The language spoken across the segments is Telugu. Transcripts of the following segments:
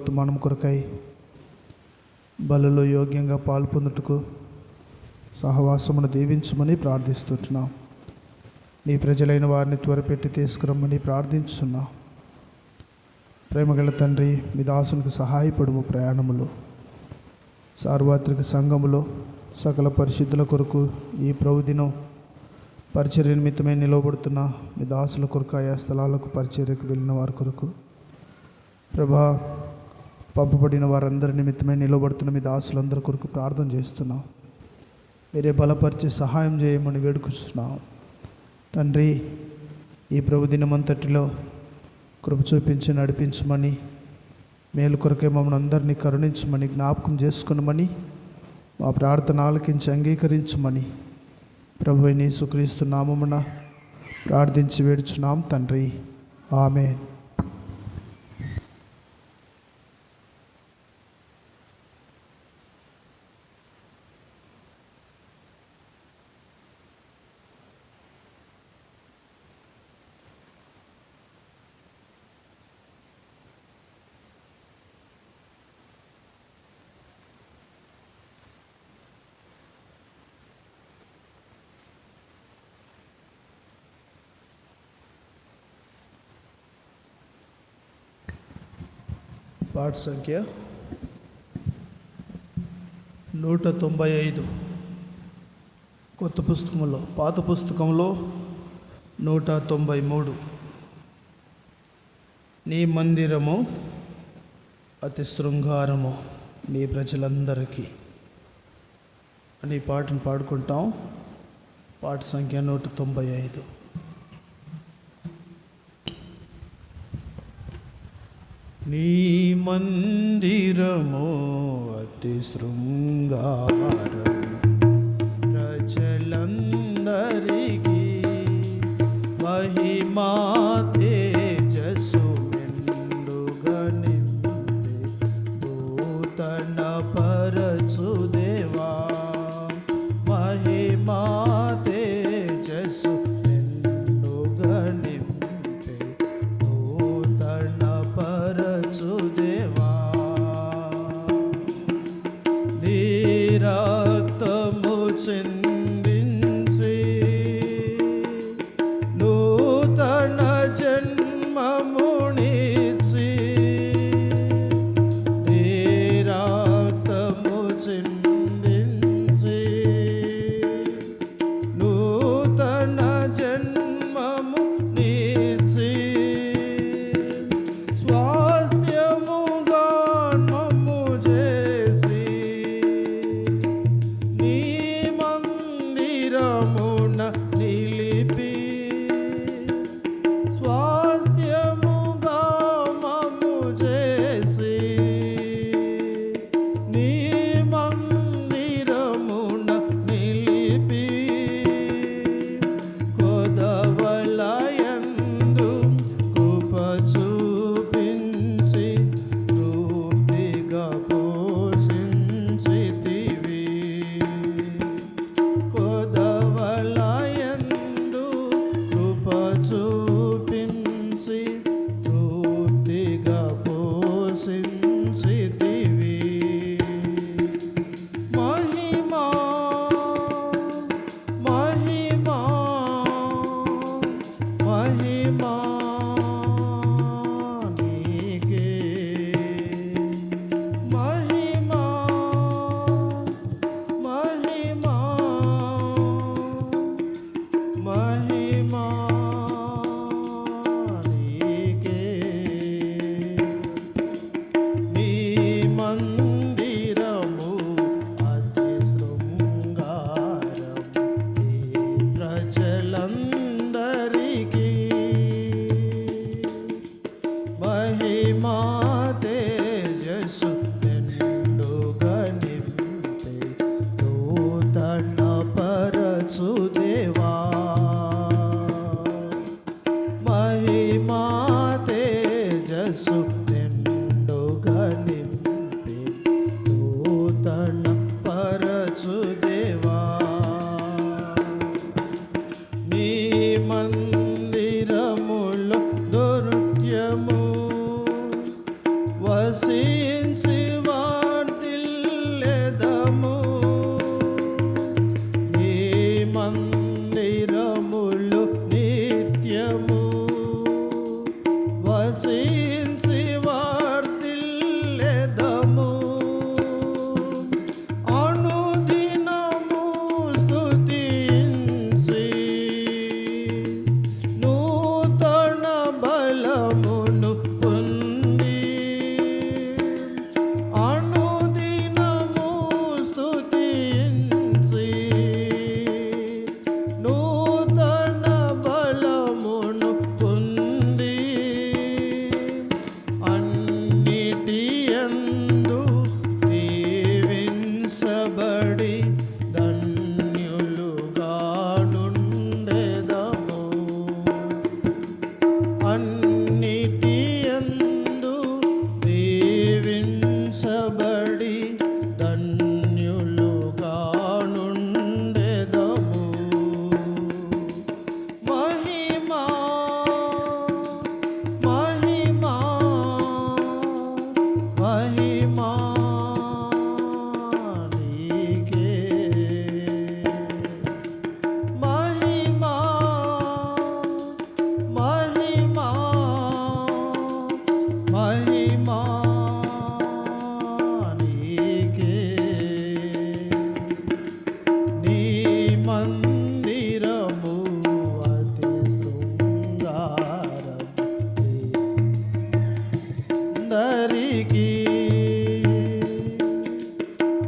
వర్తమానం కొరకై బలులో యోగ్యంగా పాల్పొందుటకు సహవాసమును దీవించమని ప్రార్థిస్తున్నాం. నీ ప్రజలైన వారిని త్వరపెట్టి తీసుకురమ్మని ప్రార్థించున్నాం. ప్రేమగల తండ్రి, మీ దాసునికి సహాయపడుము. ప్రయాణములో సార్వత్రిక సంఘములో సకల పరిశుద్ధుల కొరకు ఈ ప్రభుదినం పరిచర్య నిమిత్తమై నిలవబడుతున్న మీ దాసుల కొరకు, ఆయా స్థలాలకు పరిచర్యకు వెళ్ళిన వారి కొరకు, ప్రభా పంపబడిన వారందరి నిమిత్తమై నిలవబడుతున్న మీ దాసులందరి కొరకు ప్రార్థన చేస్తున్నాం. మీరే బలపరిచి సహాయం చేయమని వేడుకొస్తున్నాం. తండ్రి, ఈ ప్రభుదినమంతటిలో కృప చూపించి నడిపించమని, మేలు కొరకే మమ్మల్ని అందరినీ కరుణించమని, జ్ఞాపకం చేసుకునమని, మా ప్రార్థన ఆలకించి అంగీకరించమని ప్రభువైన యేసుక్రీస్తు నామమున ప్రార్థించి వేడుచున్నాం తండ్రి. ఆమేన్. పాట సంఖ్య 195. కొత్త పుస్తకంలో, పాత పుస్తకంలో 193. నీ మందిరము అతి శృంగారము నీ ప్రజలందరికీ అని పాటను పాడుకుంటాం. పాట సంఖ్య 195. నీ మందిరము అతి శృంగారం ప్రజలందరికీ మహిమా తేజస్సు మెండుగా నింపే నూతన పరచు దేవా. మహిమా తేజస్సు మెండుగా నింపే నూతన పరచు దేవా. నీ రక్తము చిందించి నూతన జన్మమునిచ్చి, నీ రక్తము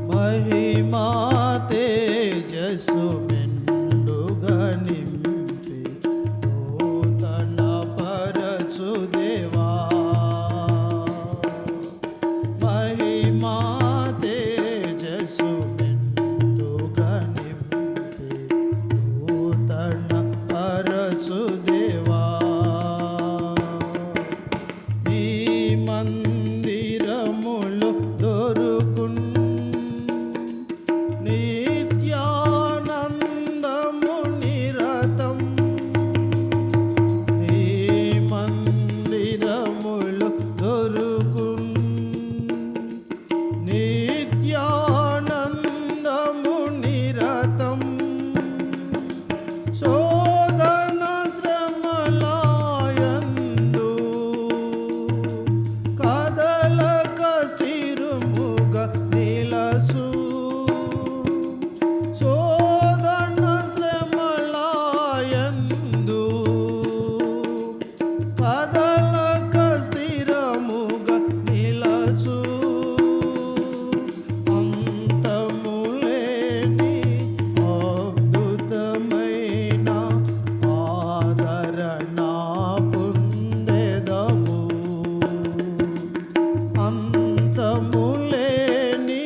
మహిమా తేజస్సు మెండుగా నింపి నూతన పరచు దేవా. మహిమా తేజస్సు మెండుగా నింపి నూతన పరచు దేవా. ఈ మందిరములో దొరుకున్ నిత్యానందము నిరతం. ఈ మందిరములో దొరుకున్ నిత్యానందము నిరతం. శోధన శ్రమలయందు కదలక స్థిరముగా నిలచు. శోధన శ్రమలయందు కదలక స్థిరముగా నిలచు. అంతములేని అద్భుతమైన ఆదరణ పొందెదము. అంతములేని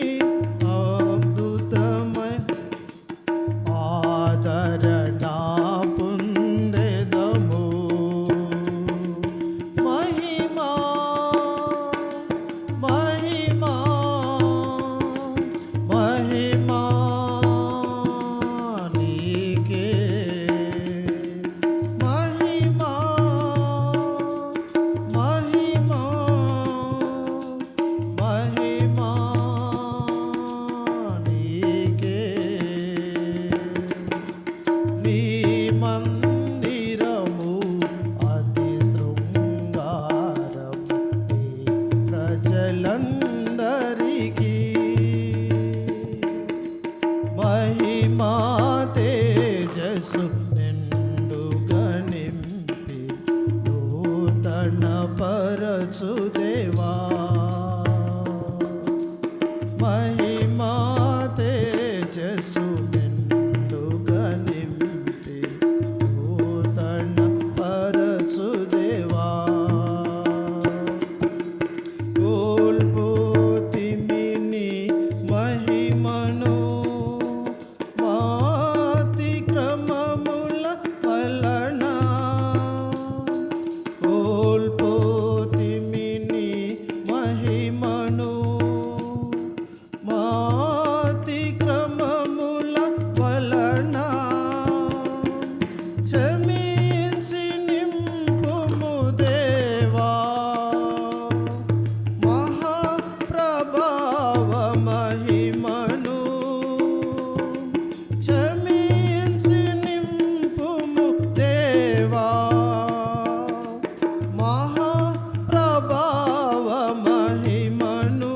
అద్భుతమైన ఆదరణ పొందెదము. మహిమా మహిమా మహిమా నీకే. మహిమా మహిమా మహిమా నీకే. నీ మందిరము అతి శృంగారం ప్రజలందరికీ. మహిమా తేజస్సు నిండుగా నింపి నూతన పరచు దేవా. మహిమా తేజస్సు నిండుగా నింపి నూతన పరచు దేవా. కోల్పోతిమి నీ మహిమను మాతిక్రమముల వలన. కోల్పోతిమి నీ మహిమను మాతిక్రమముల వలన. క్షమించి నింపుము దేవా. మహాప్రభావ మహిమను క్షమించి నింపుము దేవా. మహాప్రభావ మహిమను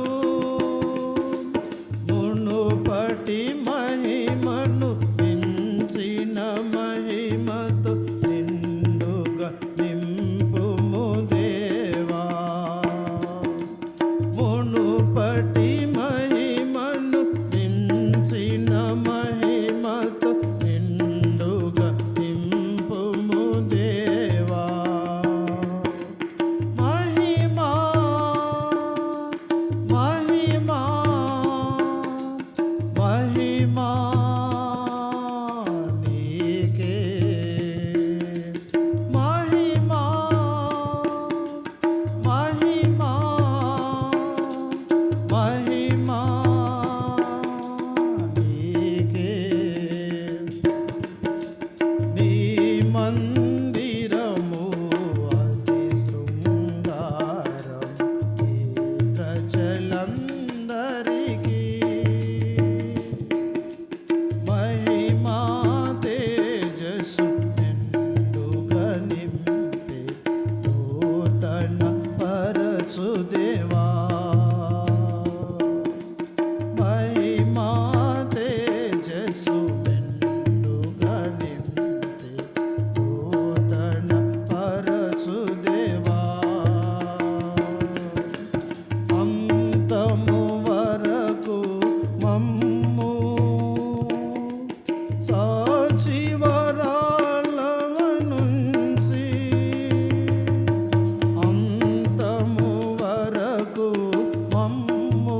మమ్ము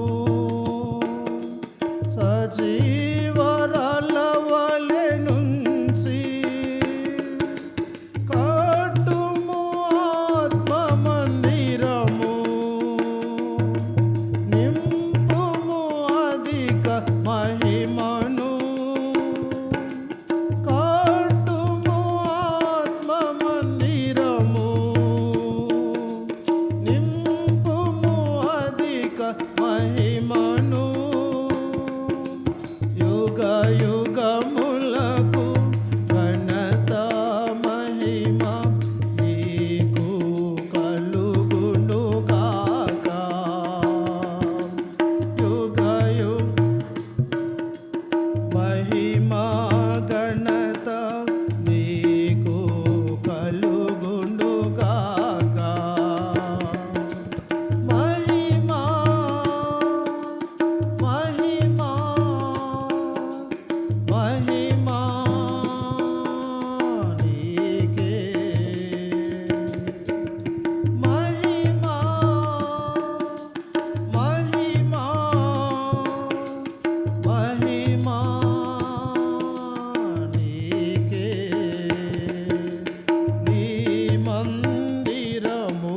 సజీవరాల వలె నుంచి కట్టుము ఆత్మ మందిరము నింపుము అధిక మహిమను కట్టుము ఆత్మ మందిరము నింపుము అధిక మహిమను యుగ యుగములకు ఘనత మహిమ నీకు కలుగును గాక యుగ యుగ మహిమ ఘనత నీకు కలుగును గాక మహిమ మహిమ మహిమ నీకే మహిమ మహిమ మహిమ నీకే నీ మందిరము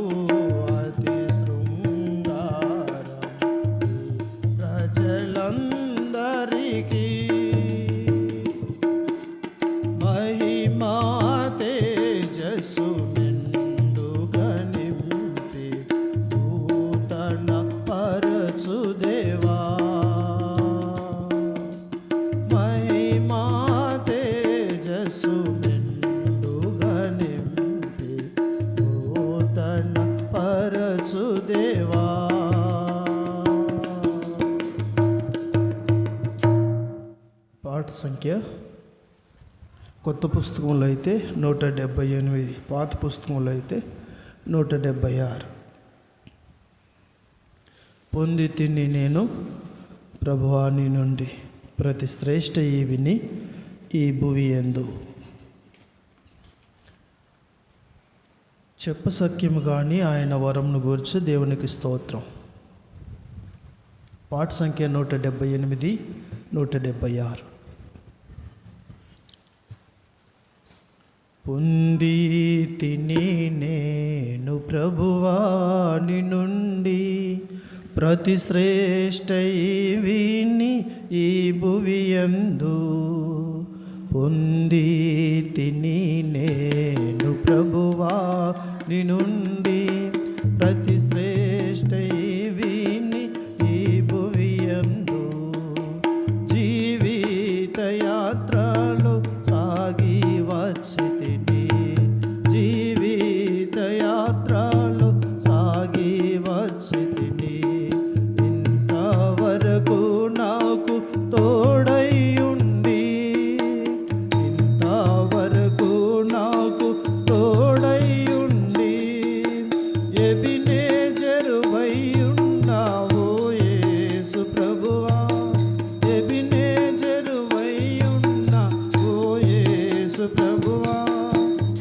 అతి శృంగారం ప్రజలందరికీ మహిమా తేజస్సు నిండుగా నింపి నూతన పరచు దేవా మహిమా తేజస్సు నిండుగా నింపి నూతన పరచు దేవా. పాట సంఖ్య కొత్త పుస్తకంలో అయితే 178, పాత పుస్తకంలో అయితే 176. పొంది తిని నేను ప్రభువాని నుండి ప్రతి శ్రేష్ఠ ఈవిని ఈ భువి యందు చెప్పసఖ్యము కానీ ఆయన వరంను గూర్చి దేవునికి స్తోత్రం. పాట సంఖ్య 178, 176. పొంది తిని నేను ప్రభువాని నుండి ప్రతి శ్రేష్ఠ ఈవిని ఈ భువి యందు పొంది తిని నేను ప్రభువాని నుండి ప్రతి శ్రేష్ఠ ఈవిని ఈ భువి యందు జీవిత యాత్రలో సాగి వచ్చి తిని జీవిత యాత్రలో సాగి వచ్చి తిని ఇంతవరకు నాకు తోడై ఉండి ఇంతవరకు నాకు తోడై ఉండి ఎబినేజరువై ఉన్నావు యేసు ప్రభువా ఎబినేజరువై ఉన్నావు యేసు ప్రభువా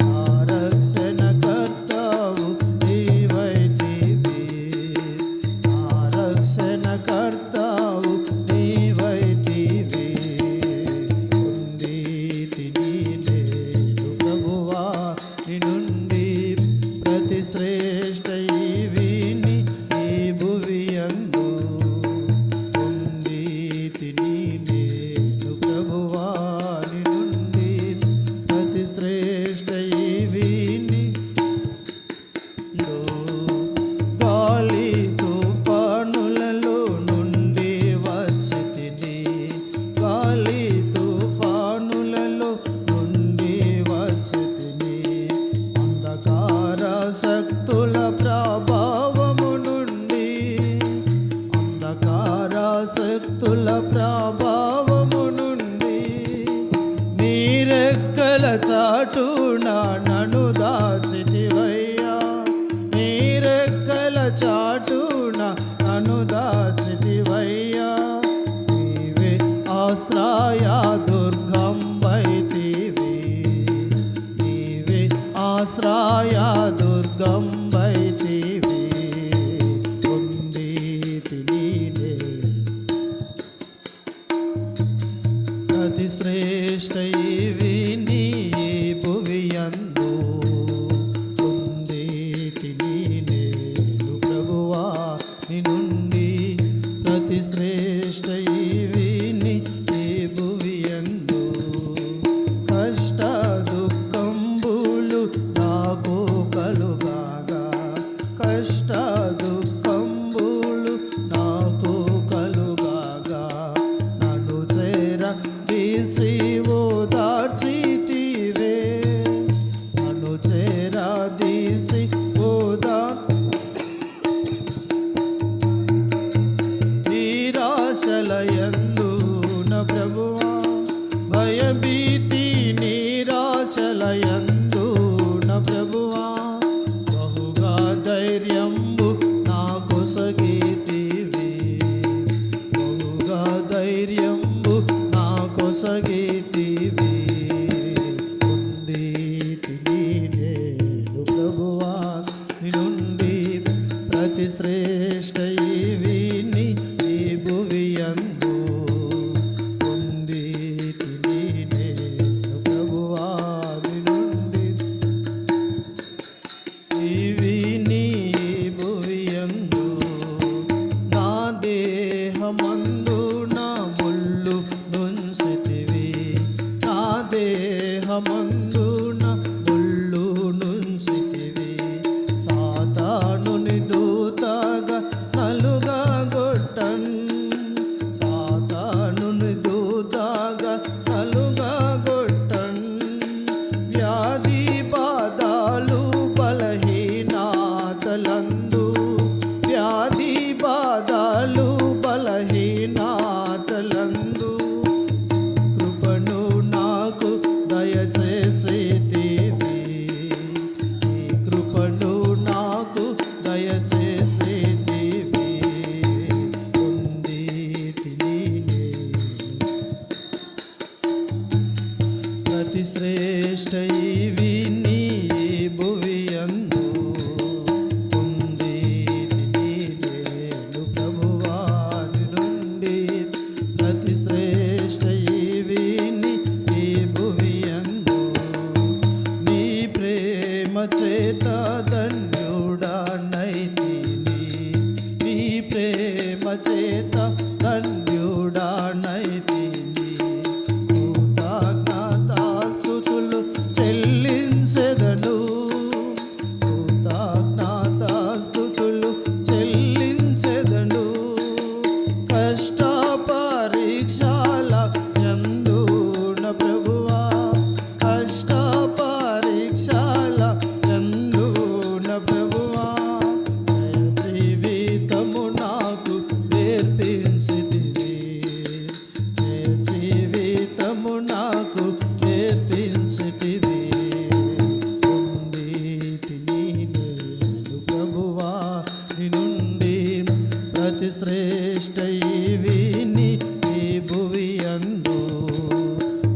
నా రక్షణకర్తవు నీవైతివి నా రక్షణకర్తవు నీవైతివి పొంది తిని నేను ప్రభువా నీ నుండి ప్రతి శ్రేష్ఠ ఈవిని ఈ భువి యందు పొంది తిని నేను ప్రభువా నీ నుండి ప్రతి శ్రేష్ఠ ఈవిని గాలి తుఫానులలో నుండి వచ్చి తిని గాలి తుఫానులలో నుండి వచ్చి తిని అంధకార శక్తుల ప్రభావము నుండి అంధకార శక్తుల ప్రభావము నుండి నీరెక్కల చాటున నన్ను దాచితివయ్యా నీరెక్కల చాటున నన్ను దాచితివయ్యా నీవే ఆశ్రయ దుర్గం వైతివి నీవే ఆశ్రయ దుర్గం వైతివి పొంది తిని నీడే అతి శ్రేష్ఠ ఇవి నీ భువియందు పొందేటి నీనేలు ప్రభువా నీ నుండి అతి శ్రేష్ఠ ఇవి నీ భువియందు కష్ట దుఃఖంబులు నాకు కలుగాగా కష్ట దుఃఖంబులు నాకు కలుగాగా నన్ను చేర తీసి ఓదార్చితివే నన్ను చేర తీసి నిరాశలయందు నా ప్రభువా భయభీతి నిరాశలయందు నా ప్రభువా బహుగా ధైర్యంబు నాకు సగీతివి బహుగా ధైర్యంబు నాకు సగీతివి పొందేటి నీనేలు ప్రభువా నీ నుండి ప్రతి శ్రేష్ఠ ఇవి నీ భువియందు పొందేటి నీనేలు ప్రభువా నీ నుండి ఇవి నీ భువియందు నా దేహమందు నా ముళ్ళు నుంచితివి నా దేహమందు నా ముళ్ళు నుంచితివి సాతానుని దూతగా నలుగా గొట్టన్ సాతానుని దూతగా నలుగా గొట్టన్ వ్యాధి బాధలు బలహీనతలందు వ్యాధి బాధలు బలహీనతలందు కృపను నాకు దయచేసితివి ఈ కృపను నాకు దయచేసితివి పొందేటి నీనేలు ప్రతి శ్రేష్ఠ ఇవి నీ భువియందు పొందేటి నీనేలు ప్రభువా నీ నుండి ప్రతి శ్రేష్ఠ ఇవి నీ భువియందు నీ ప్రేమ చేత ధన్యుడనైతిని నీ ప్రేమ చేత ధన్యుడనైతిని కృతజ్ఞతాస్తుతులు చెల్లించెదను కృతజ్ఞతాస్తుతులు చెల్లించెదను కష్ట పరీక్షల యందు నా ప్రభువా కష్ట పరీక్షల యందు నా ప్రభువా జీవితము నాకు నేర్పించితివి జీవితము నాకు నేర్పించితివి పొందేటి నీనేలు ప్రభువా నీ నుండి ప్రతి శ్రేష్ఠ ఇవి నీ భువియందు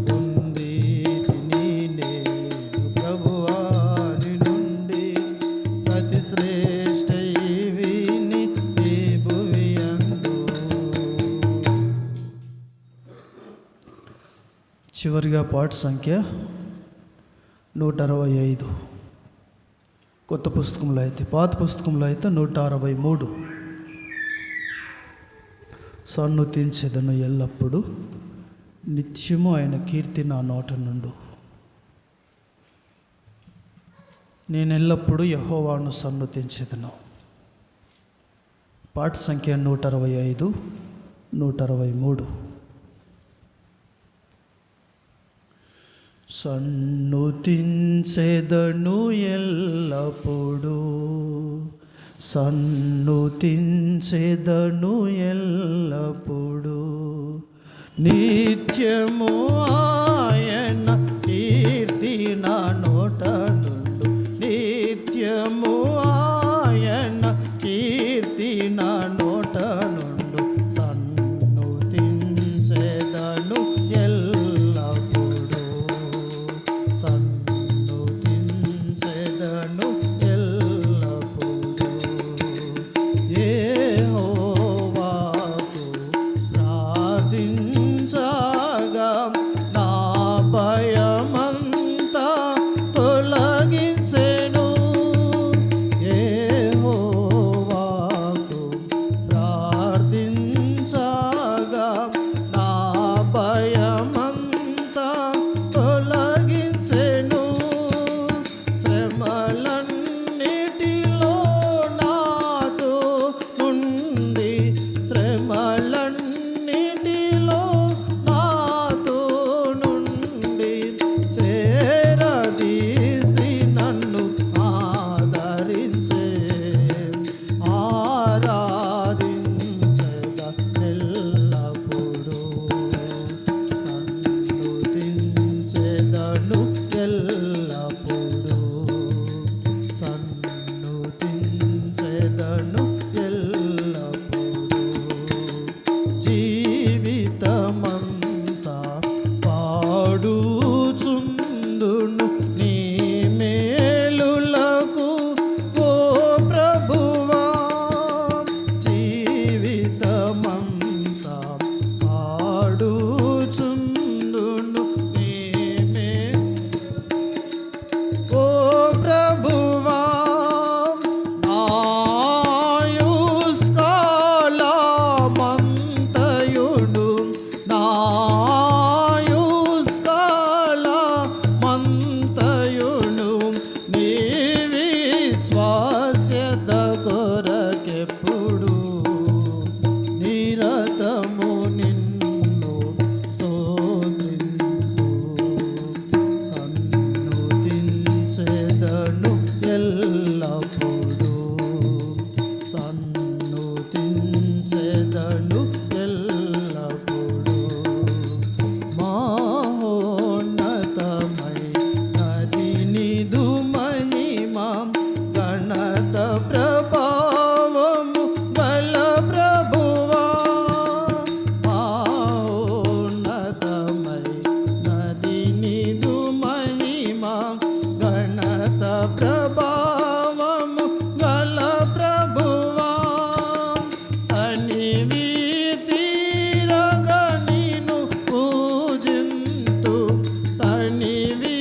పొందేటి నీనేలు ప్రభువా నీ నుండి ప్రతి శ్రేష్ఠ ఇవి నీ భువియందు. చివరిగా పాట సంఖ్య 165 కొత్త పుస్తకంలో అయితే పాత పుస్తకంలో అయితే 163 సన్నుతించెదను ఎల్లప్పుడు నిత్యము ఆయన కీర్తి నా నోట నుండు నేను ఎల్లప్పుడూ యెహోవాను సన్నుతించెదను. పాట సంఖ్య 165 163 సన్నుతించెదను ఎల్లప్పుడు సన్నుతించెదను ఎల్లప్పుడు నిత్యము ఆయన కీర్తి నా నోట నుండు నిత్యము ఆయన కీర్తి నా నోట నుండు సన్నుతించెదను ఎల్లప్పుడు సన్నుతించెదను ఎల్లప్పుడు యెహోవా స్థుతించెదను ఎల్లప్పుడూ. మహోన్నతమై నది నీదు మహిమా ఘనత ప్రభావము బల ప్రభువా. మహోన్నతమై నది నీదు మహిమా ఘనత ప్రభావము బల ప్రభువా. తనివి తీరగ నిన్ను పూజింతు, తనివి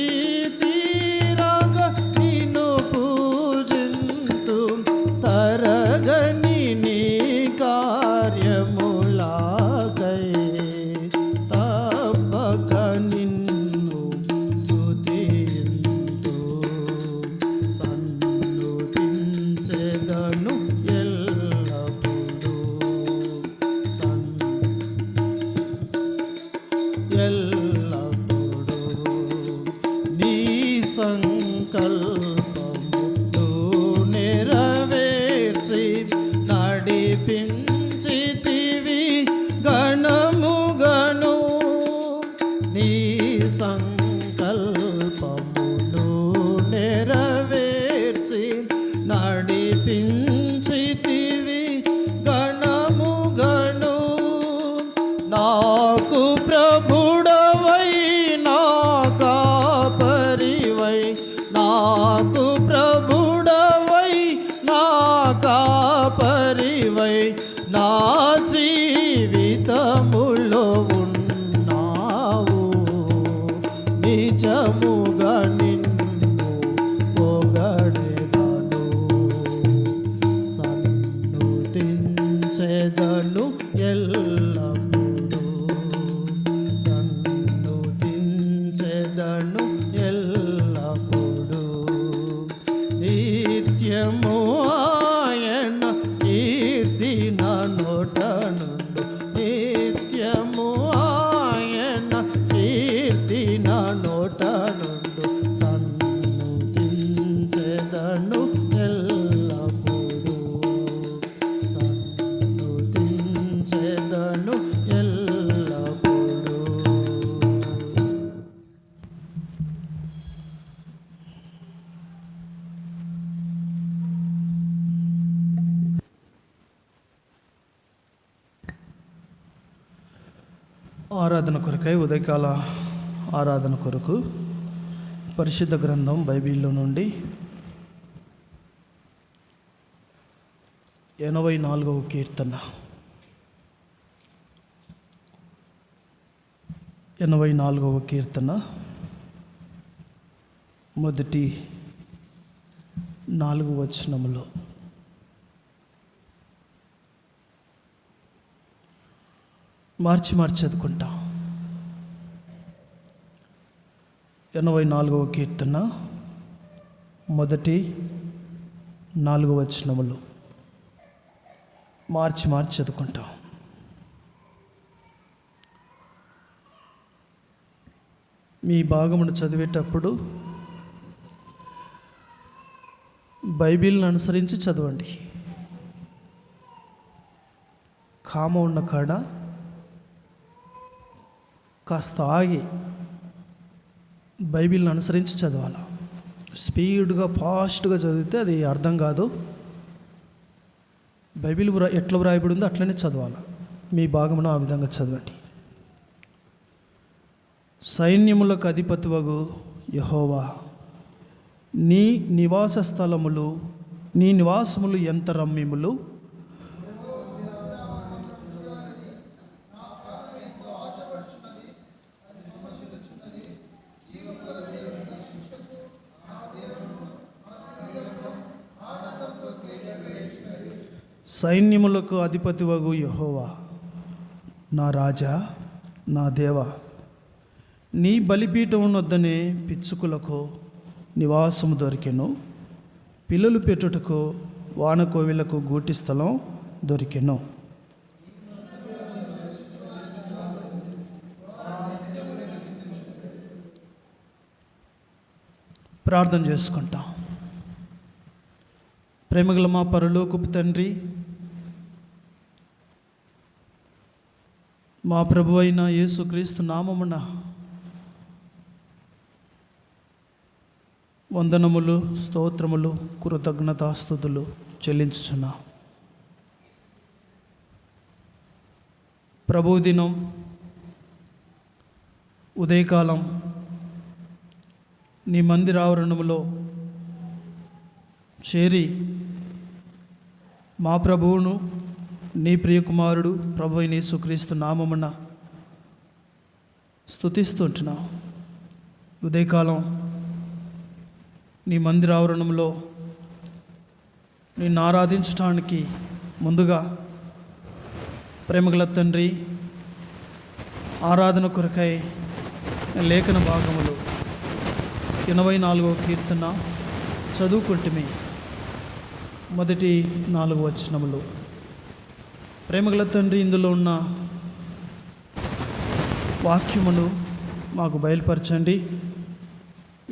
తీరగ నిన్ను పూజింతు, తరగని నీ కార్యములాకై తప్పక నిన్ను స్తుతింతు. సన్నుతించెదను ఎల్లప్పుడూ, ఎల్లప్పుడూ. నీ సంకల్పము నెరవేర్చి నడిపించితివి గణముగను. నీ సంకల్పమును నెరవేర్చి నడిపించితివి గణముగను. నాకు ప్రభుడవై నా కాపరివై, నాకు ప్రభుడవై నా కాపరివై నా జీవితములో ఉన్నావు. నిజముగా నిన్ను పొగడెదను, సన్నుతించెదను ఎల్లప్పుడూ, సన్నుతించెదను ఎల్లప్పుడూ. నిత్యము ఆయన కీర్తి నా నోట నుండు, నిత్యము ఆయన కీర్తి నా నోట నుండు. సన్నుతించెదను ఎల్లప్పుడూ, సన్నుతించెదను ఎల్లప్పుడూ. ఆరాధన కొరకై ఉదయకాల ఆరాధన కొరకు పరిశుద్ధ గ్రంథం బైబిల్లో నుండి 84వ కీర్తన, 84వ కీర్తన మొదటి 4 వచనములో మార్చి చదువుకుంటాం. 84వ కీర్తన మొదటి 4 వచనములు మార్చి చదువుకుంటాం. మీ భాగమును చదివేటప్పుడు బైబిల్ని అనుసరించి చదవండి. కామ ఉన్న కాడ కాస్త ఆగి బైబిల్ని అనుసరించి చదవాలి. స్పీడ్గా ఫాస్ట్గా చదివితే అది అర్థం కాదు. బైబిల్ ఎట్లా వ్రాయబడి ఉందో అట్లనే చదవాలి. మీ భాగమును ఆ విధంగా చదవండి. సైన్యములకు అధిపతివగు యెహోవా, నీ నివాస స్థలములు, నీ నివాసములు ఎంత రమ్యములు. సైన్యములకు అధిపతివగు యెహోవా, నా రాజా, నా దేవా, నీ బలిపీఠం వద్దనే పిచ్చుకులకు నివాసము దొరికెను, పిల్లలు పెట్టుటకు వానకోవిలకు గూటి స్థలం దొరికెను. ప్రార్థన చేసుకుంటాం. ప్రేమగల మా పరలోకపు తండ్రి, మా ప్రభు అయిన యేసుక్రీస్తు నామమున వందనములు, స్తోత్రములు, కృతజ్ఞతాస్తుతులు చెల్లించుచున్నా. ప్రభు దినం ఉదయకాలం నీ మందిరావరణములో చేరి మా ప్రభువును, నీ ప్రియకుమారుడు ప్రభు అయిన యేసుక్రీస్తు నామమున స్తుతిస్తుంటున్నాం. ఉదయకాలం నీ మందిరావరణంలో నిన్ను ఆరాధించడానికి ముందుగా ప్రేమగల తండ్రి, ఆరాధన కొరకై లేఖన భాగములు 84వ కీర్తన చదువుకుంటుమి. మొదటి 4 వచనములు. ప్రేమగల తండ్రి, ఇందులో ఉన్న వాక్యమును మాకు బయలుపరచండి.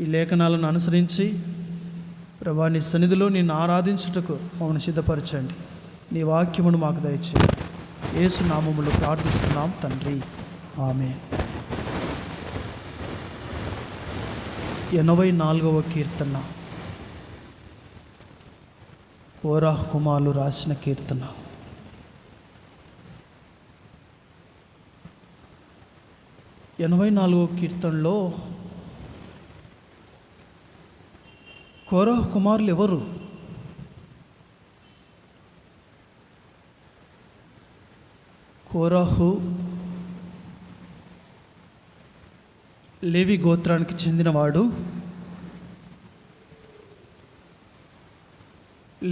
ఈ లేఖనాలను అనుసరించి ప్రభా నీ సన్నిధిలో నిన్ను ఆరాధించుటకు మమ్మల్ని సిద్ధపరచండి. నీ వాక్యమును మాకు దయచేయండి. యేసు నామములో ప్రార్థిస్తున్నాం తండ్రి, ఆమేన్. 84వ కీర్తన కోరాహు కుమారులు రాసిన కీర్తన. ఎనభై 84వ కీర్తనలో కోరాహు కుమారులు ఎవరు? కోరాహు లేవి గోత్రానికి చెందినవాడు.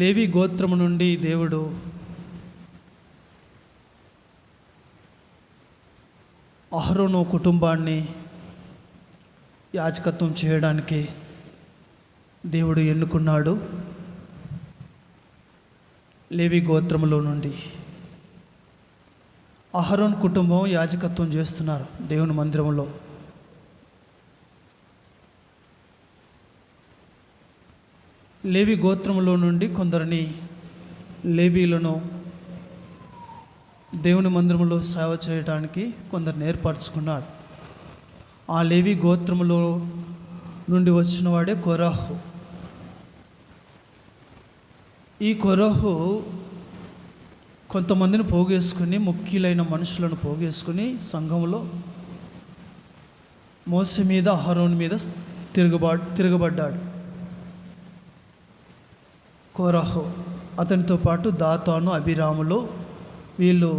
లేవి గోత్రము నుండి దేవుడు అహరోను కుటుంబాన్ని యాజకత్వం చేయడానికి దేవుడు ఎన్నుకున్నాడు. లేవి గోత్రములో నుండి అహరోను కుటుంబం యాజకత్వం చేస్తున్నారు దేవుని మందిరంలో. లేవి గోత్రములో నుండి కొందరిని లేవీలను దేవుని మందిరంలో సేవ చేయడానికి కొందరిని ఏర్పరచుకున్నాడు. ఆ లేవి గోత్రములో నుండి వచ్చిన వాడే కోరాహు. ఈ కోరాహు కొంతమందిని పోగేసుకుని, ముఖ్యులైన మనుషులను పోగేసుకుని సంఘంలో మోసే మీద, అహరోను మీద తిరగబడ్డాడు. కోరాహు అతనితో పాటు దాతాను, అబీరాములు వీళ్ళు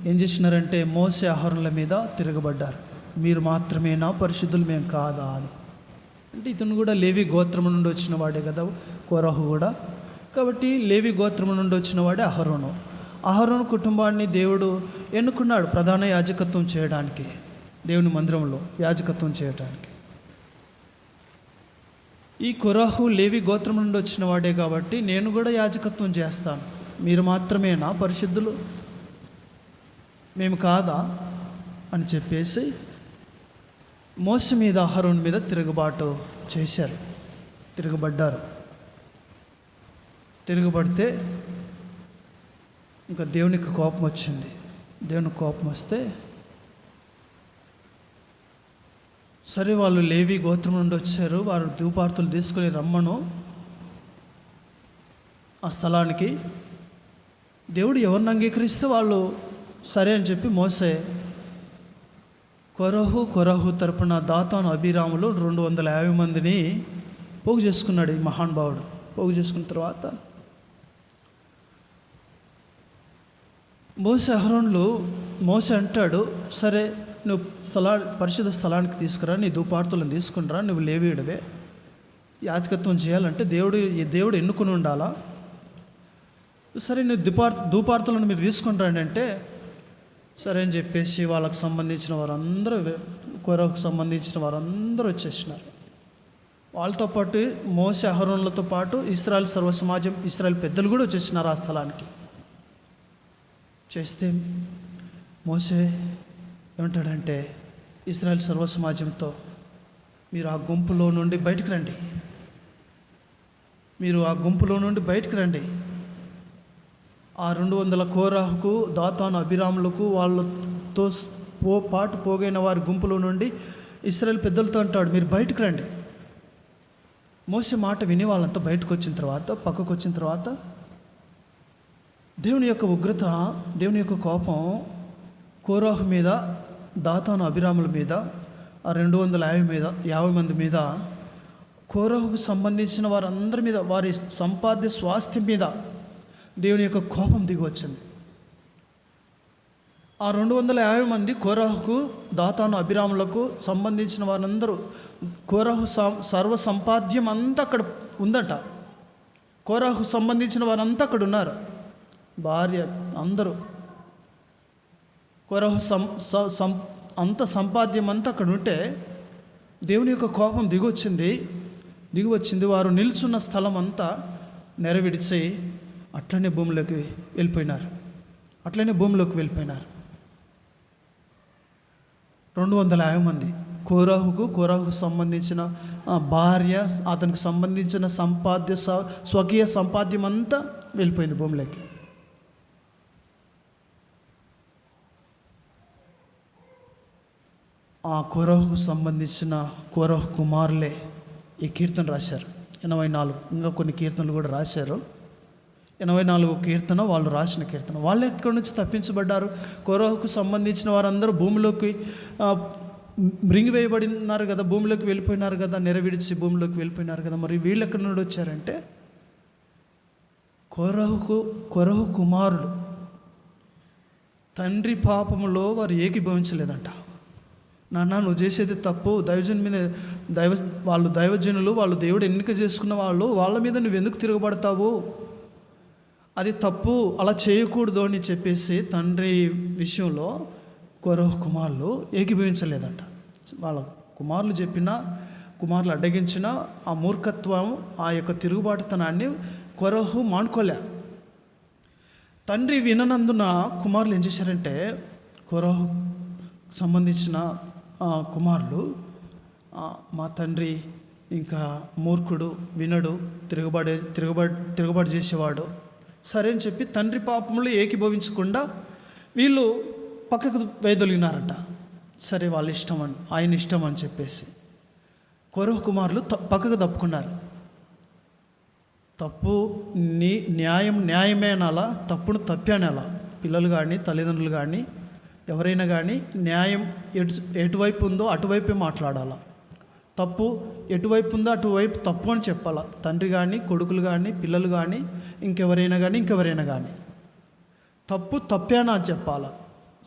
ఏం చేసినారంటే మోసే, అహరోనుల మీద తిరగబడ్డారు. మీరు మాత్రమేనా పరిశుద్ధులు, మేము కాదా అని. అంటే ఇతను కూడా లేవి గోత్రం నుండి వచ్చిన వాడే కదా కోరాహు కూడా. కాబట్టి లేవి గోత్రం నుండి వచ్చిన వాడే అహరోను. అహరోను కుటుంబాన్ని దేవుడు ఎన్నుకున్నాడు ప్రధాన యాజకత్వం చేయడానికి, దేవుని మందిరంలో యాజకత్వం చేయడానికి. ఈ కోరాహు లేవి గోత్రం నుండి వచ్చిన వాడే కాబట్టి నేను కూడా యాజకత్వం చేస్తాను, మీరు మాత్రమేనా పరిశుద్ధులు, మేము కాదా అని చెప్పేసి మోసే మీద, అహరోను మీద తిరుగుబాటు చేశారు, తిరగబడ్డారు. తిరగబడితే ఇంకా దేవునికి కోపం వచ్చింది. దేవునికి కోపం వస్తే సరే, వాళ్ళు లేవి గోత్రం నుండి వచ్చారు, వారు ధూపార్తులు తీసుకొని రమ్మను ఆ స్థలానికి. దేవుడు ఎవరిని అంగీకరిస్తే వాళ్ళు సరే అని చెప్పి మోసే కోరాహు తరపున దాతాను, అబీరాములు 250 మందిని పోగు చేసుకున్నాడు. ఈ మహానుభావుడు పోగు చేసుకున్న తర్వాత మోసే, అహరోనులు, మోసే అంటాడు, సరే నువ్వు పరిశుద్ధ స్థలానికి తీసుకురా, నీ ధూపార్తులను తీసుకునిరా, నువ్వు లేవీయుడివే, యాజకత్వం చేయాలంటే దేవుడు ఎన్నుకుని ఉండాలా. సరే నువ్వు ధూపార్తులను మీరు తీసుకుని రండి అంటే సరే అని చెప్పేసి వాళ్ళకు సంబంధించిన వారందరూ, కోరాహుకు సంబంధించిన వారందరూ వచ్చేసినారు. వాళ్ళతో పాటు మోసే, అహరోనులతో పాటు ఇశ్రాయేలు సర్వసమాజం, ఇశ్రాయేలు పెద్దలు కూడా వచ్చేసినారు ఆ స్థలానికి. చేస్తే మోసే ఏమంటాడంటే ఇశ్రాయేలు సర్వసమాజంతో, మీరు ఆ గుంపులో నుండి బయటకు రండి, మీరు ఆ గుంపులో నుండి బయటకు రండి. ఆ 200 కోరాహుకు, దాతాను, అబీరాములకు వాళ్ళు తో పాటు పోగైన వారి గుంపులో నుండి ఇశ్రాయేలు పెద్దలతో అంటాడు, మీరు బయటకు రండి. మోసే మాట విని వాళ్ళంతా బయటకు వచ్చిన తర్వాత, పక్కకు వచ్చిన తర్వాత దేవుని యొక్క ఉగ్రత, దేవుని యొక్క కోపం కోరాహు మీద, దాతాను అభిరాముల మీద, ఆ 250 మంది మీద, కోరాహుకు సంబంధించిన వారందరి మీద, వారి సంపాద్య స్వాస్థ్యం మీద దేవుని యొక్క కోపం దిగి వచ్చింది. ఆ 250 మంది కోరాహుకు, దాతాను అభిరాములకు సంబంధించిన వారందరూ, కోరాహు సర్వ సంపాద్యం అంతా అక్కడ ఉందట. కోరాహు సంబంధించిన వారంతా అక్కడ ఉన్నారు, భార్య అందరూ. కోరాహు అంత సంపాద్యం అంతా అక్కడ ఉంటే దేవుని యొక్క కోపం దిగి వచ్చింది. వారు నిల్చున్న స్థలం అంతా నెరవిడిచి అట్లనే భూమిలోకి వెళ్ళిపోయినారు. 250 మంది కోరాహుకు సంబంధించిన భార్య, అతనికి సంబంధించిన స్వకీయ సంపాద్యం అంతా వెళ్ళిపోయింది భూమిలోకి. ఆ కోరాహుకు సంబంధించిన కోరాహు కుమారులే ఈ కీర్తన రాశారు. 84 ఇంకా కొన్ని కీర్తనలు కూడా రాశారు. 84 కీర్తన వాళ్ళు రాసిన కీర్తన. వాళ్ళు ఎక్కడి నుంచి తప్పించబడ్డారు? కోరాహుకు సంబంధించిన వారందరూ భూమిలోకి మృంగివేయబడినారు కదా, భూమిలోకి వెళ్ళిపోయినారు కదా, నెరవిడిచి భూమిలోకి వెళ్ళిపోయినారు కదా. మరి వీళ్ళు ఎక్కడి నుండి వచ్చారంటే కోరాహు కుమారులు తండ్రి పాపములో వారు ఏకీభవించలేదంట. నాన్న నువ్వు చేసేది తప్పు, దైవజన్ మీద వాళ్ళు దైవజనులు, వాళ్ళు దేవుడు ఎన్నిక చేసుకున్న వాళ్ళు, వాళ్ళ మీద నువ్వు ఎందుకు తిరగబడతావు, అది తప్పు, అలా చేయకూడదు అని చెప్పేసి తండ్రి విషయంలో కోరాహు కుమారులు ఏకీభవించలేదంట. వాళ్ళ కుమారులు చెప్పినా, కుమారులు అడ్డగించిన ఆ మూర్ఖత్వం, ఆ యొక్క తిరుగుబాటుతనాన్ని కోరాహు మానుకోలే. తండ్రి విననందున కుమారులు ఏం చేశారంటే, కోరాహు సంబంధించిన కుమారులు, మా తండ్రి ఇంకా మూర్ఖుడు, వినడు, తిరుగుబాటు చేసేవాడు, సరే అని చెప్పి తండ్రి పాపంలో ఏకీభవించకుండా వీళ్ళు పక్కకు వేయదొలిగినారట. సరే వాళ్ళ ఇష్టం అని, ఆయన ఇష్టం అని చెప్పేసి కోరాహు కుమారులు పక్కకు తప్పుకున్నారు. తప్పు న్యాయమే అనాలా, తప్పును తప్పే అనాలా? పిల్లలు కానీ, తల్లిదండ్రులు కానీ, ఎవరైనా కానీ న్యాయం ఎటువైపు ఉందో అటువైపే మాట్లాడాలా. తప్పు ఎటువైపు ఉందో అటువైపు తప్పు అని చెప్పాలా. తండ్రి కానీ, కొడుకులు కానీ, పిల్లలు కానీ, ఇంకెవరైనా కానీ తప్పు తప్పే అని చెప్పాలా,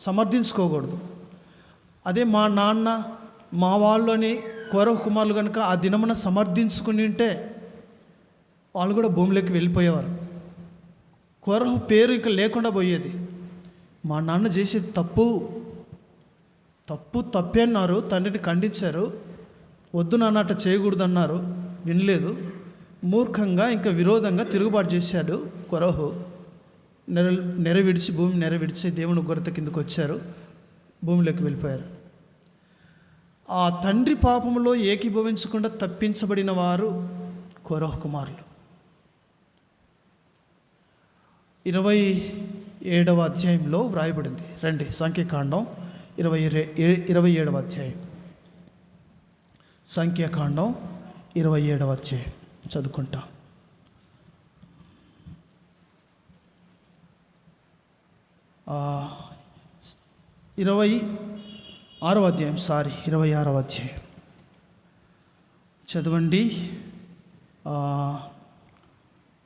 సమర్థించుకోకూడదు. అదే మా నాన్న, మా వాళ్ళని కోరాహు కుమారులు కనుక ఆ దినమున సమర్థించుకుని ఉంటే వాళ్ళు కూడా భూమిలోకి వెళ్ళిపోయేవారు. కోరాహు పేరు ఇంకా లేకుండా పోయేది. మా నాన్న చేసేది తప్పే అన్నారు, తండ్రిని ఖండించారు, వద్దు నాన్న అట్ట చేయకూడదు అన్నారు, వినలేదు. మూర్ఖంగా ఇంకా విరోధంగా తిరుగుబాటు చేశాడు కోరాహు. భూమి నెరవిడిచి దేవుని ఉగ్రత కిందకు వచ్చారు, భూమిలోకి వెళ్ళిపోయారు. ఆ తండ్రి పాపంలో ఏకీభవించకుండా తప్పించబడిన వారు కోరాహు కుమారులు. 27వ అధ్యాయంలో వ్రాయబడింది. రండి, సంఖ్యాకాండం 27వ అధ్యాయం. సంఖ్యాకాండం 27వ అధ్యాయం చదువుకుంటా. 26వ అధ్యాయం 26వ అధ్యాయం చదవండి.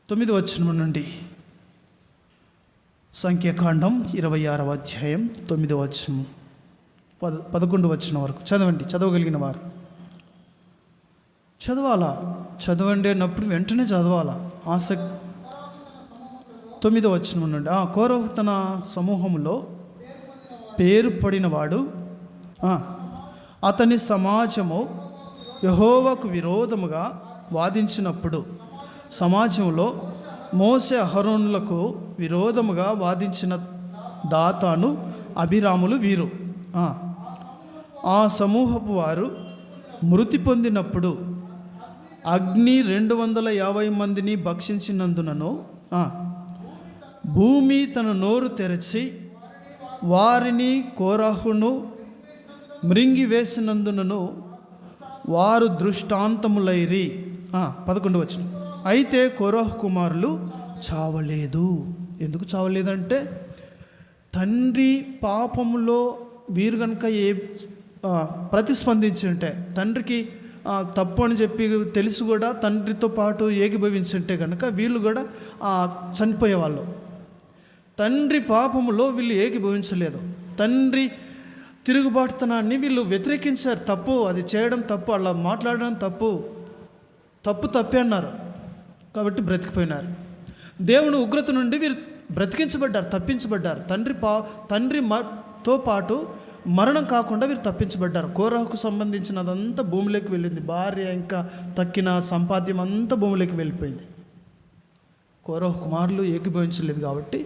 9వ వచనం నుండి. సంఖ్యాకాండం 26వ అధ్యాయం 9వ వచనం 11వ వచనం వరకు చదవండి. చదవగలిగిన వారు చదవండి అన్నప్పుడు వెంటనే చదవాలా. 9వ వచనం నుండి. కోరాహు తన సమూహంలో పేరు పడినవాడు, అతని సమాజము యెహోవాకు విరోధముగా వాదించినప్పుడు, సమాజంలో మోసే అహరోనులకు విరోధముగా వాదించిన దాతాను అభిరాములు వీరు. ఆ సమూహపు వారు మృతి పొందినప్పుడు అగ్ని 250 మందిని భక్షించినందునను భూమి తన నోరు తెరచి వారిని కోరహును మృంగివేసినందునను వారు దృష్టాంతములైరి. 11 వచనం. అయితే కోరహు కుమారులు చావలేదు. ఎందుకు చావలేదంటే తండ్రి పాపములో వీరు కనుక ప్రతిస్పందించి ఉంటే, తండ్రికి తప్పు అని చెప్పి తెలిసి కూడా తండ్రితో పాటు ఏకీభవించి ఉంటే కనుక వీళ్ళు కూడా చనిపోయేవాళ్ళు. తండ్రి పాపములో వీళ్ళు ఏకీభవించలేదు. తండ్రి తిరుగుబాటుతనాన్ని వీళ్ళు వ్యతిరేకించారు. తప్పు, అది చేయడం తప్పు, అలా మాట్లాడడం తప్పే అన్నారు. కాబట్టి బ్రతికిపోయినారు. దేవుని ఉగ్రత నుండి వీరు బ్రతికించబడ్డారు, తప్పించబడ్డారు. తండ్రితో పాటు మరణం కాకుండా వీరు తప్పించబడ్డారు. కోరహుకు సంబంధించినదంతా భూమిలోకి వెళ్ళింది. భార్య ఇంకా తక్కిన సంపాద్యం అంతా భూమిలోకి వెళ్ళిపోయింది. కోరహు కుమారులు ఏకీభవించలేదు కాబట్టి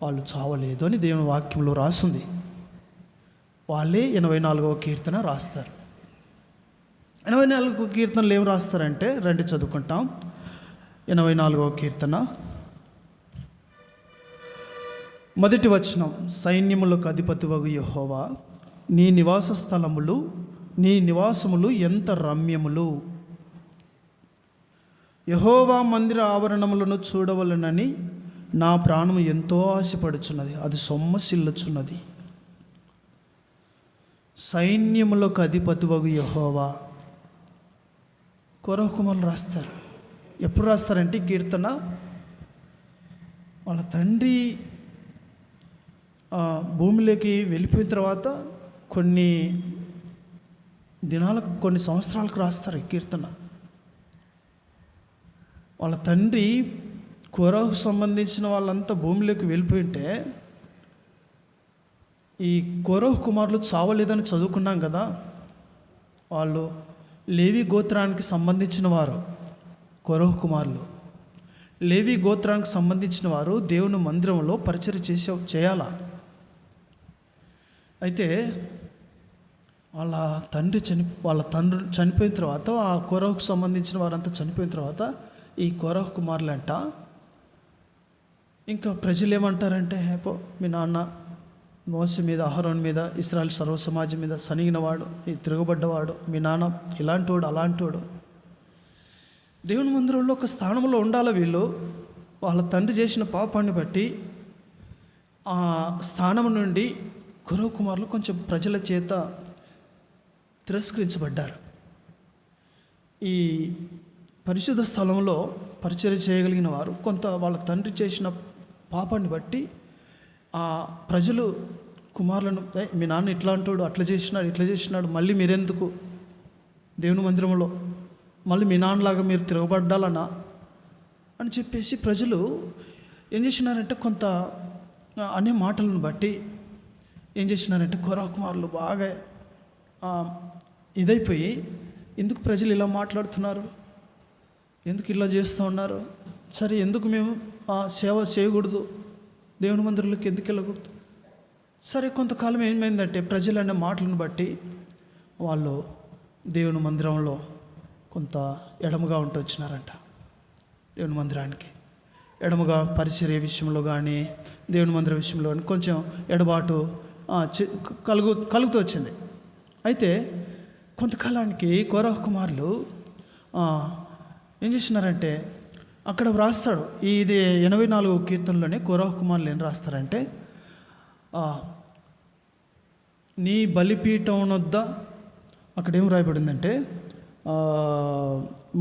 వాళ్ళు చావలేదు అని దేవుని వాక్యంలో రాస్తుంది. వాళ్ళే 84వ కీర్తన రాస్తారు. 84వ కీర్తనలు ఏం రాస్తారంటే, రండి చదువుకుంటాం. 84వ కీర్తన 1 వచనం. సైన్యములకు అధిపతివగు యెహోవా, నీ నివాసములు ఎంత రమ్యములు. యెహోవా మందిర ఆవరణములను చూడవలనని నా ప్రాణము ఎంతో ఆశపడుచున్నది, అది సొమ్మసిల్లుచున్నది. సైన్యములకు అధిపతివగు యెహోవా. కోరహు కుమారులు రాస్తారు. ఎప్పుడు రాస్తారంటే కీర్తన వాళ్ళ తండ్రి భూమిలోకి వెళ్ళిపోయిన తర్వాత కొన్ని దినాలకు, కొన్ని సంవత్సరాలకు రాస్తారు ఈ కీర్తన. వాళ్ళ తండ్రి కోరహుకు సంబంధించిన వాళ్ళంతా భూమిలోకి వెళ్ళిపోయింటే ఈ కోరహు కుమారులు చావలేదని చదువుకున్నాం కదా. వాళ్ళు లేవి గోత్రానికి సంబంధించిన వారు. కోరహు కుమారులు లేవి గోత్రానికి సంబంధించిన వారు దేవుని మందిరంలో పరిచర్య చేయాలా. అయితే వాళ్ళ తండ్రి చనిపోయిన తర్వాత, ఆ కోరహుకు సంబంధించిన వారంతా చనిపోయిన తర్వాత ఈ కోరహు కుమారులంట ఇంకా ప్రజలు ఏమంటారంటే, మీ నాన్న మోసే మీద, అహరోను మీద, ఇశ్రాయేలు సర్వ సమాజం మీద సనిగినవాడు, ఈ తిరగబడ్డవాడు, మీ నాన్న ఇలాంటివాడు అలాంటివాడు. దేవుని మందిరంలో ఒక స్థానంలో ఉండాలి వీళ్ళు. వాళ్ళ తండ్రి చేసిన పాపాన్ని బట్టి ఆ స్థానం నుండి కోరహు కుమారులు కొంచెం ప్రజల చేత తిరస్కరించబడ్డారు. ఈ పరిశుద్ధ స్థలంలో పరిచర్య చేయగలిగిన వారు కొంత వాళ్ళ తండ్రి చేసిన పాపాన్ని బట్టి ఆ ప్రజలు కుమారులను, మీ నాన్న ఇట్లా అంటాడు, ఇట్లా చేసినాడు, మళ్ళీ మీరెందుకు దేవుని మందిరంలో, మళ్ళీ మీ నాన్నలాగా మీరు తిరగబడ్డాలనా అని చెప్పేసి ప్రజలు ఏం చేసినారంటే కొంత అనే మాటలను బట్టి ఏం చేసినారంటే కోరహు కుమారులు బాగా ఇదైపోయి, ఎందుకు ప్రజలు ఇలా మాట్లాడుతున్నారు, ఎందుకు ఇలా చేస్తూ ఉన్నారు, సరే ఎందుకు మేము సేవ చేయకూడదు, దేవుని మందిరంలోకి ఎందుకు వెళ్ళకూడదు. సరే కొంతకాలం ఏమైందంటే ప్రజలు అనే మాటలను బట్టి వాళ్ళు దేవుని మందిరంలో కొంత ఎడముగా ఉంటూ వచ్చినారంట. దేవుని మందిరానికి ఎడముగా పరిచర్య విషయంలో కానీ, దేవుని మందిరం విషయంలో కానీ కొంచెం ఎడబాటు కలుగుతూ వచ్చింది. అయితే కొంతకాలానికి కోరహు కుమారులు ఏం చేసినారంటే, అక్కడ వ్రాస్తాడు, ఇది 84వ కీర్తనలోనే కోరహు కుమారులు ఏం రాస్తారంటే, నీ బలిపీఠం వద్ద, అక్కడ ఏం రాయబడిందంటే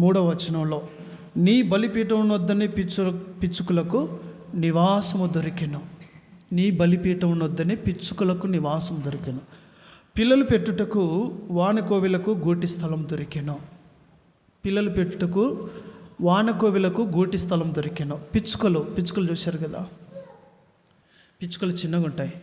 3వ వచనంలో, నీ బలిపీఠం వద్దనే పిచ్చుకలకు నివాసము దొరికెను. నీ బలిపీఠం వద్దనే పిచ్చుకలకు నివాసం దొరికెను. పిల్లలు పెట్టుటకు వానకోవిలకు గూటి స్థలం దొరికెను. పిల్లలు పెట్టుటకు వానకోవిలకు గూటి స్థలం దొరికెను. పిచ్చుకలు చూశారు కదా, పిచ్చుకలు చిన్నగా ఉంటాయి.